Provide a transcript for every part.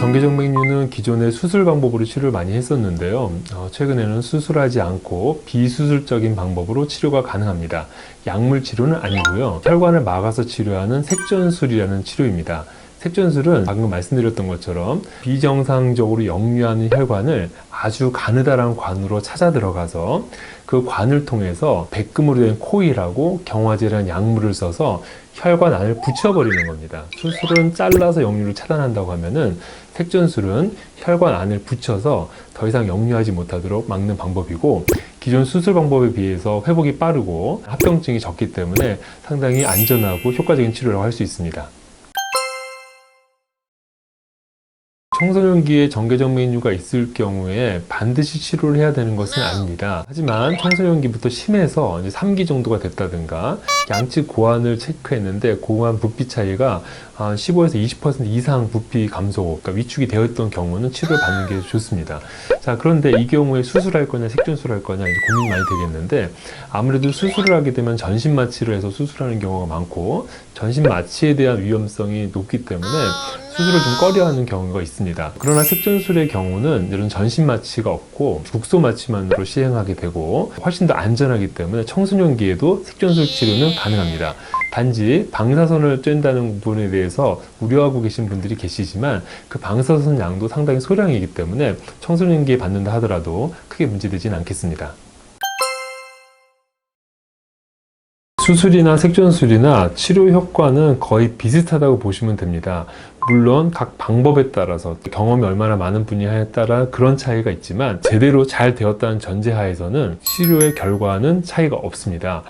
정개정맥류는 기존의 수술 방법으로 치료를 많이 했었는데요. 최근에는 수술하지 않고 비수술적인 방법으로 치료가 가능합니다. 약물 치료는 아니고요. 혈관을 막아서 치료하는 색전술이라는 치료입니다. 색전술은 방금 말씀드렸던 것처럼 비정상적으로 역류하는 혈관을 아주 가느다란 관으로 찾아 들어가서 그 관을 통해서 백금으로 된 코일하고 경화제라는 약물을 써서 혈관 안을 붙여버리는 겁니다. 수술은 잘라서 역류를 차단한다고 하면은 색전술은 혈관 안을 붙여서 더 이상 역류하지 못하도록 막는 방법이고, 기존 수술 방법에 비해서 회복이 빠르고 합병증이 적기 때문에 상당히 안전하고 효과적인 치료라고 할 수 있습니다. 청소년기에 정개정맥류가 있을 경우에 반드시 치료를 해야 되는 것은 아닙니다. 하지만 청소년기부터 심해서 이제 3기 정도가 됐다든가 양측 고환을 체크했는데 고환 부피 차이가 한 15에서 20% 이상 부피 감소, 그러니까 위축이 되어 있던 경우는 치료를 받는 게 좋습니다. 자, 그런데 이 경우에 수술할 거냐 색전술할 거냐 이제 고민이 많이 되겠는데, 아무래도 수술을 하게 되면 전신 마취를 해서 수술하는 경우가 많고 전신 마취에 대한 위험성이 높기 때문에 수술을 좀 꺼려하는 경우가 있습니다. 그러나 색전술의 경우는 이런 전신 마취가 없고 국소 마취만으로 시행하게 되고 훨씬 더 안전하기 때문에 청소년기에도 색전술 치료는 가능합니다. 단지 방사선을 쬐다는 부분에 대해서 우려하고 계신 분들이 계시지만 그 방사선 양도 상당히 소량이기 때문에 청소년기에 받는다 하더라도 크게 문제되지는 않겠습니다. 수술이나 색전술이나 치료 효과는 거의 비슷하다고 보시면 됩니다. 물론 각 방법에 따라서 경험이 얼마나 많은 분야에 따라 그런 차이가 있지만 제대로 잘 되었다는 전제하에서는 치료의 결과는 차이가 없습니다.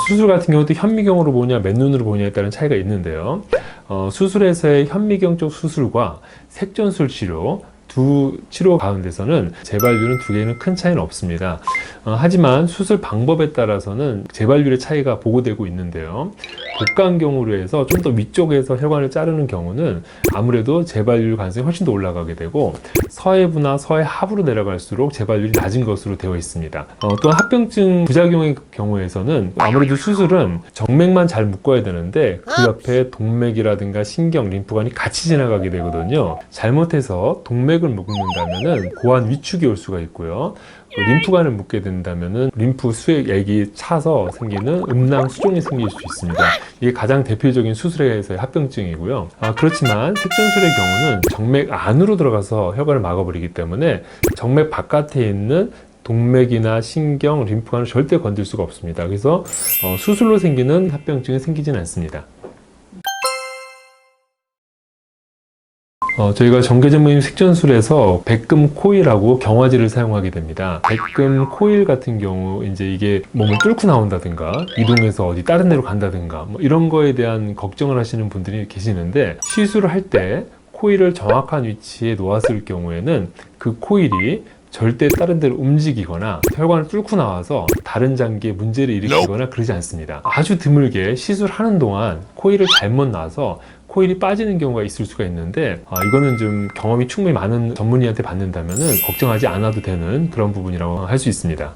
수술 같은 경우도 현미경으로 보냐 맨눈으로 보냐에 따른 차이가 있는데요. 수술에서의 현미경 쪽 수술과 색전술 치료 두 치료 가운데서는 재발률은 두 개는 큰 차이는 없습니다. 하지만 수술 방법에 따라서는 재발률의 차이가 보고되고 있는데요. 복강경으로 해서 좀 더 위쪽에서 혈관을 자르는 경우는 아무래도 재발률 가능성이 훨씬 더 올라가게 되고, 서해부나 서해하부로 내려갈수록 재발률이 낮은 것으로 되어 있습니다. 또한 합병증 부작용의 경우에서는 아무래도 수술은 정맥만 잘 묶어야 되는데 그 옆에 동맥이라든가 신경, 림프관이 같이 지나가게 되거든요. 잘못해서 동맥을 묶는다면은 고환 위축이 올 수가 있고요. 림프관을 묶게 된다면은 림프 수액액이 차서 생기는 음낭 수종이 생길 수 있습니다. 이게 가장 대표적인 수술에서의 합병증이고요. 그렇지만 색전술의 경우는 정맥 안으로 들어가서 혈관을 막아버리기 때문에 정맥 바깥에 있는 동맥이나 신경, 림프관을 절대 건들 수가 없습니다. 그래서 수술로 생기는 합병증이 생기지는 않습니다. 저희가 정개정맥류 색전술에서 백금 코일하고 경화제를 사용하게 됩니다. 백금 코일 같은 경우 이제 이게 몸을 뚫고 나온다든가 이동해서 어디 다른 데로 간다든가 뭐 이런 거에 대한 걱정을 하시는 분들이 계시는데, 시술을 할 때 코일을 정확한 위치에 놓았을 경우에는 그 코일이 절대 다른 데로 움직이거나 혈관을 뚫고 나와서 다른 장기에 문제를 일으키거나 그러지 않습니다. 아주 드물게 시술하는 동안 코일을 잘못 놔서 코일이 빠지는 경우가 있을 수가 있는데, 이거는 좀 경험이 충분히 많은 전문의한테 받는다면 걱정하지 않아도 되는 그런 부분이라고 할 수 있습니다.